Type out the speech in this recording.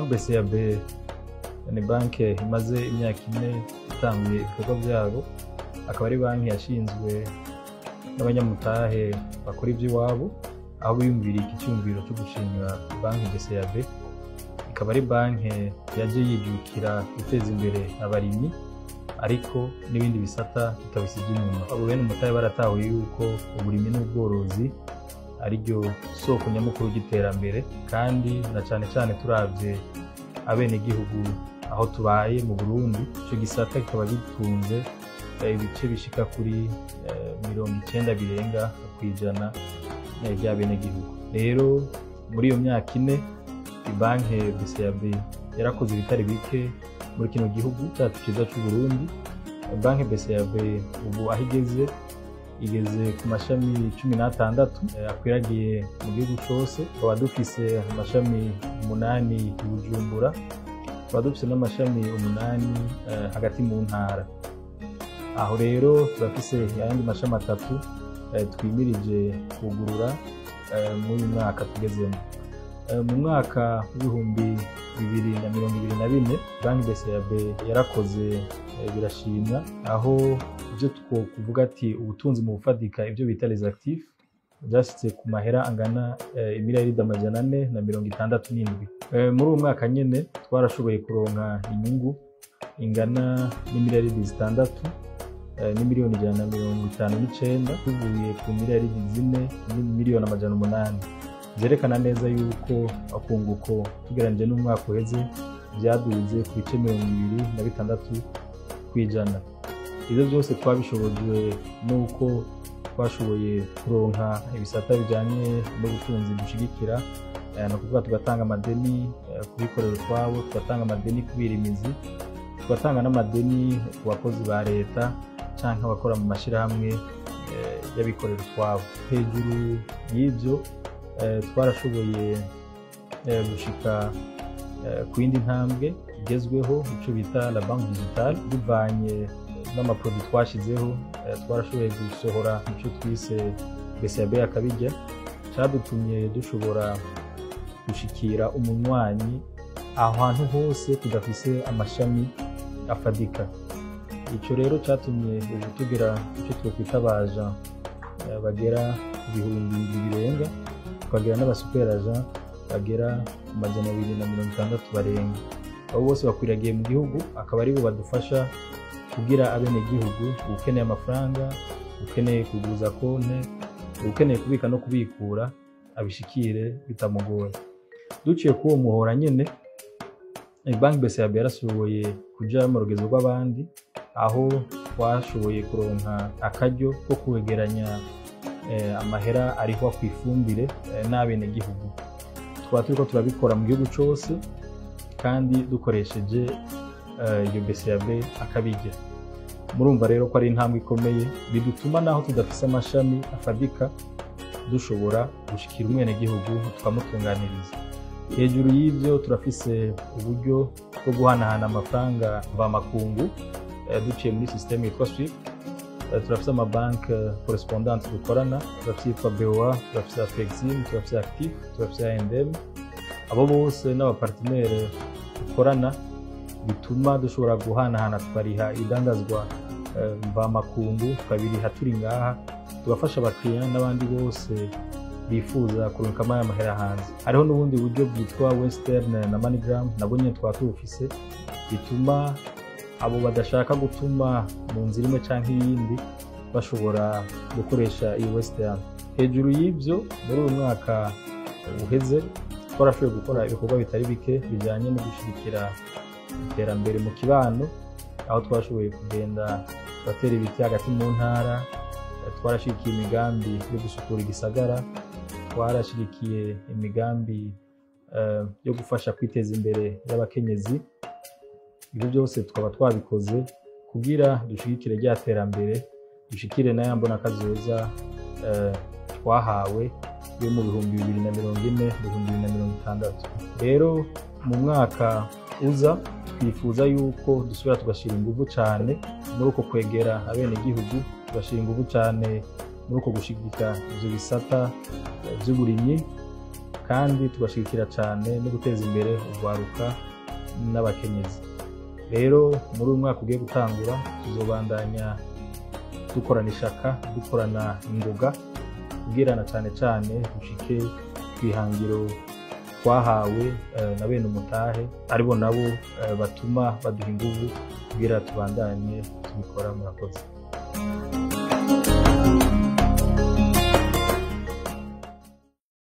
BCAB ni banki imaze imyaka 4 itanguye ibikorwa byabo, akaba ari banki yashinzwe n'abanyamutahe bakora iby'iwabo, aho biyumvira icyumviro cyo gushinga banki BCAB. Ikaba ari banki yaje yijukira guteza imbere abarimyi ariko n'ibindi bisata bitabisije inyuma. Abo bene umutahe baratahuye yuko uburimyi n'ubworozi ari ryo soko nyamukuru y'iterambere, kandi na cyane cyane turavye abene gihugu aho tubaye mu Burundi, ico gisata kikaba gitunze ibice bishika kuri 90 birenga kwijana by'abene gihugu. Rero muri iyo myaka 4 banki BCAB yarakoze ibitari bike muri kino gihugu cyacu cyiza cy'u Burundi. Banki BCAB ubu aho igeze ku mashami 16 akwiragiye mu gihugu cyose. Tukaba dufise amashami 8 i Bujumbura, tukaba dufise n'amashami 8 hagati mu ntara. Aho rero turafise ayandi mashami 3 twimirije kugurura muri uyu mwaka tugezemo. Mu mwaka w'ibihumbi 2024 banki BCAB yarakoze birashimwa, aho ibyo twokuvuga ati ubutunzi mu bufatika ibyo bita les actifs byashitse ku mahera angana miliyaridi 467. Muri uwo mwaka nyene twarashoboye kuronka inyungu ingana n'imiliyaridi 6 n'imiliyoni 159 tuvuye ku miliyaridi 4 n'imiliyoni 800. Zerekana neza yuko akunguko tugeranje n'umwaka uheze byaduze ku bice 26 kwijana. Ibyo byose twabishobojwe nuko twashoboye kuronka ibisata bijanye n'ubutunzi dushigikira, no kuvuga tugatanga amadeni kubikorera twabo, tugatanga amadeni kubirimizi, tugatanga n'amadeni ku bakozi ba leta canke abakora mu mashirahamwe y'abikorera twabo. Hejuru y'ibyo twarashoboye gushika ku yindi ntambwe igezweho ico bita la banque digitale. Bivanye n'amaproduit twashizeho, twarashoboye gusohora ico twise BCAB akabijya, cyadutumye dushobora gushikira umunywanyi ahantu hose tudafise amashami afadika. Ico rero cyatumye ubu tugira ico twokwitabaza bagera ibihumbi birenga, tukagira n'abasuper agent bagera 260 barenga. Abo bose bakwiragiye mu gihugu, akaba ari bo badufasha kugira abene gihugu ukeneye amafaranga, ukeneye kuguza konte, ukeneye kubika no kubikura abishikire bitamugoye. Duciye ku uwo muhora nyene, banki BCAB yarashoboye kuja mu rugezo rw'abandi, aho twashoboye kuronka akaryo ko kwegeranya amahera arihwa ku ifumbire n'abene gihugu. Tukaba turiko turabikora mu gihugu cyose kandi dukoresheje iyo BCAB akabijya. Murumva rero ko ari intambwe ikomeye, bidutuma naho tudafise amashami afadika dushobora gushikira umwene gihugu tukamutunganiriza. Hejuru y'ibyo turafise uburyo bwo guhanahana amafaranga mvamakungu duciye muri systeme yitwa SWIFT. Turafise amabanki correspondante dukorana, turafise yitwa BOA, turafise Afexim, turafise Actif, turafise ANDM. Abo bose n'abapartenere dukorana bituma dushobora guhanahana, tukariha idandazwa mvamakungu, tukabiriha turi ngaha, tugafasha abakiriya n'abandi bose bifuza kurunka amahera hanze. Hariho n'ubundi buryo bwitwa Western na MoneyGram, nabo nyene twatufise, bituma abo badashaka gutuma mu nzira imwe canke iyindi bashobora gukoresha iyi Western. Hejuru y'ibyo, muri uyu mwaka uheze twarashoboye gukora ibikorwa bitari bike bijanye no gushigikira iterambere mu kibano, aho twashoboye kugenda batera ibiti hagati mu ntara, twarashigikiye imigambi yo gusukura igisagara, twarashigikiye imigambi yo gufasha kwiteza imbere y'abakenyezi. Ibyo byose tukaba twabikoze kugira dushigikire rya terambere, dushikire n'ayambona kazoza twahawe yo mu 2040-2060. Rero mu mwaka uza twifuza yuko dusubira tugashira ingufu cyane muri uko kwegera abene gihugu, tugashira ingufu cyane muri uko gushigika ivyo bisata by'uburimyi, kandi tugashigikira cyane no guteza imbere urwaruka n'abakenyezi. Rero muri uyu mwaka ugiye gutangura tuzobandanya dukorana ishaka, dukorana ingoga, kubwirana cyane cyane dushike kwihangiro twahawe na bene umutahe, aribo nabo batuma baduha inguvu kugira tubandanye tubikora. Murakoze.